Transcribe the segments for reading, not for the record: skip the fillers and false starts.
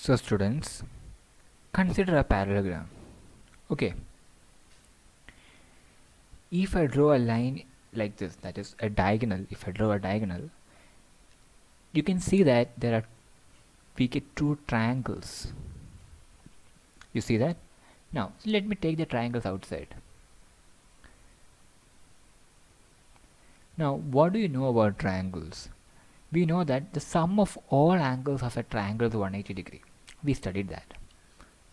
So students, consider a parallelogram. Okay, if I draw a line like this, that is a diagonal, if I draw a diagonal, you can see that we get two triangles. You see that? Now, let me take the triangles outside. Now, what do you know about triangles? We know that the sum of all angles of a triangle is 180 degree. We studied that.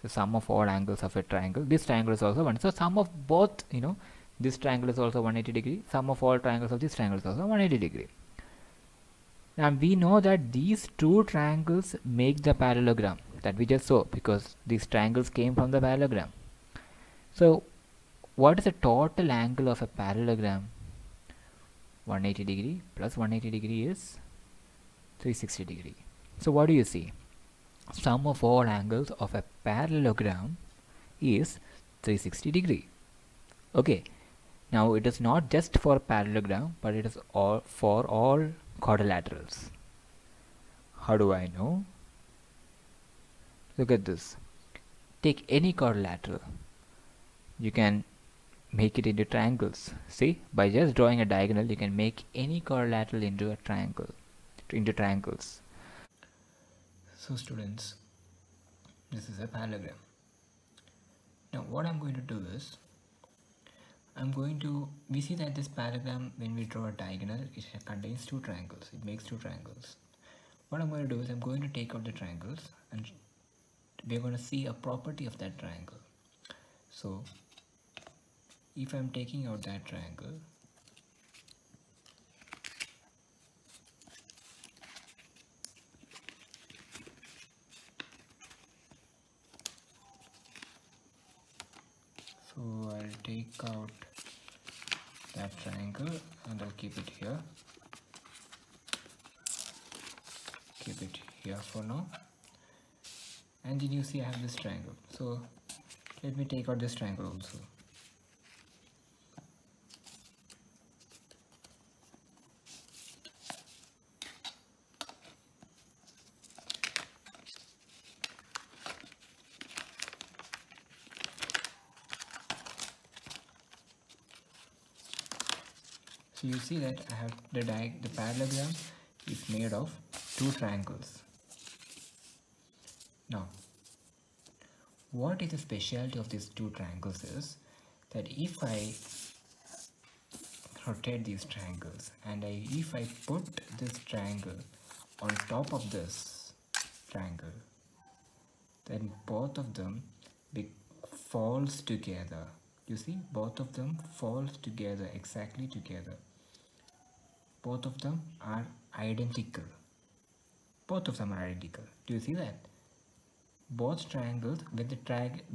The sum of all angles of a triangle, this triangle is also one. So sum of both, this triangle is also 180 degree. Sum of all triangles of this triangle is also 180 degree. And we know that these two triangles make the parallelogram that we just saw, because these triangles came from the parallelogram. So what is the total angle of a parallelogram? 180 degree plus 180 degree is 360 degree. So what do you see? Sum of all angles of a parallelogram is 360 degree. Okay, now it is not just for parallelogram, but it is all for all quadrilaterals. How do I know? Look at this. Take any quadrilateral. You can make it into triangles. See, by just drawing a diagonal, you can make any quadrilateral into a triangle, into triangles. So students, this is a parallelogram. Now what I'm going to do is, we see that this parallelogram, when we draw a diagonal, it contains two triangles. It makes two triangles. What I'm going to do is I'm going to take out the triangles and we're going to see a property of that triangle. So if I'm taking out that triangle, so I'll take out that triangle and I'll keep it here. Keep it here for now. And then you see I have this triangle. So let me take out this triangle also. So you see that I have the parallelogram is made of two triangles. Now, what is the specialty of these two triangles is that if I rotate these triangles and if I put this triangle on top of this triangle, then both of them falls together. You see, both of them falls together, exactly together. Both of them are identical. Both of them are identical. Do you see that? Both triangles,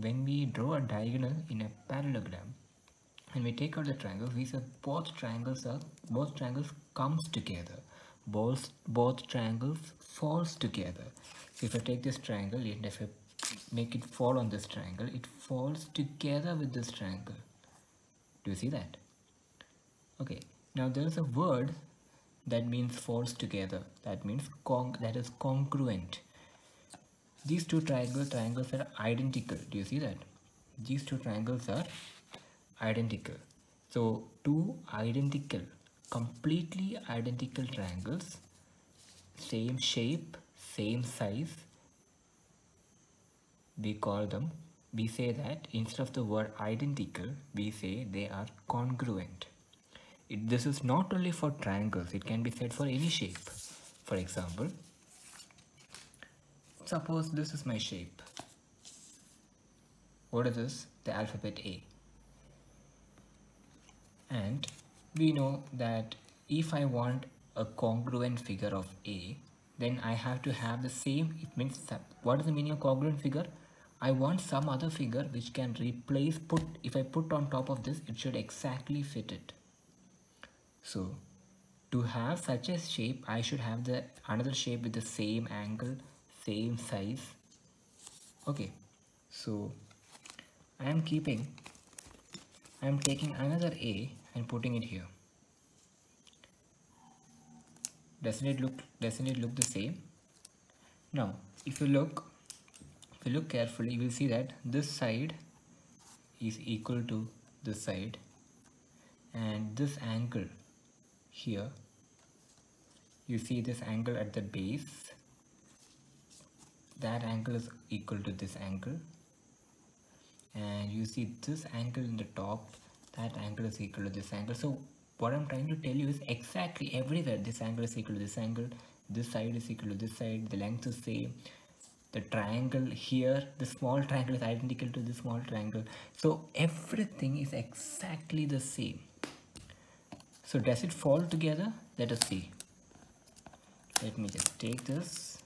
when we draw a diagonal in a parallelogram, and we take out the triangles, we say both triangles comes together. Both triangles falls together. So if I take this triangle and if I make it fall on this triangle, it falls together with this triangle. Do you see that? Okay, now there is a word that means falls together. That means that is congruent. These two triangles are identical. Do you see that? These two triangles are identical. So two identical, completely identical triangles, same shape, same size, we say that instead of the word identical, we say they are congruent. This is not only for triangles, it can be said for any shape. For example, suppose this is my shape. What is this? The alphabet A. And we know that if I want a congruent figure of A, then I have to have the same. It means that, what is the meaning of congruent figure? I want some other figure which can replace, if I put on top of this, it should exactly fit it. So to have such a shape, I should have another shape with the same angle, same size. Okay, so I am taking another A and putting it here. Doesn't it look the same? Now if you look, you look carefully, you will see that this side is equal to this side, and this angle here, you see this angle at the base, that angle is equal to this angle, and you see this angle in the top, that angle is equal to this angle. So what I'm trying to tell you is exactly everywhere this angle is equal to this angle, this side is equal to this side, the length is same, the triangle here, the small triangle is identical to this small triangle, so everything is exactly the same. So does it fall together? Let us see. Let me just take this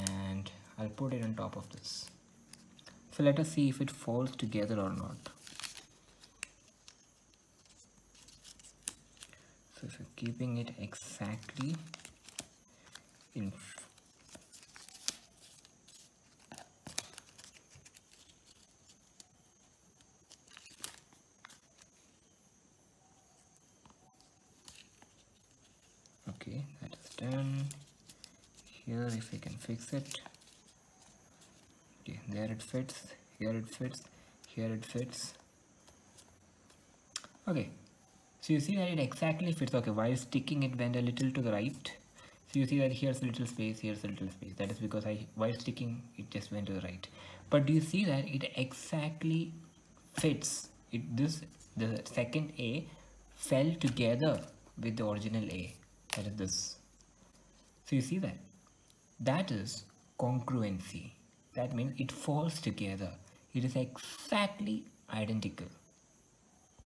and I'll put it on top of this. So let us see if it falls together or not. So if you're keeping it exactly in okay, that is done. Here if we can fix it, okay, there it fits, here it fits, here it fits. Okay, so you see that it exactly fits. Okay, while sticking it went a little to the right, so you see that here's a little space, here's a little space. That is because while sticking it just went to the right. But do you see that it exactly fits? The second A fell together with the original A, that is this. So you see that that is congruency. That means it falls together, it is exactly identical.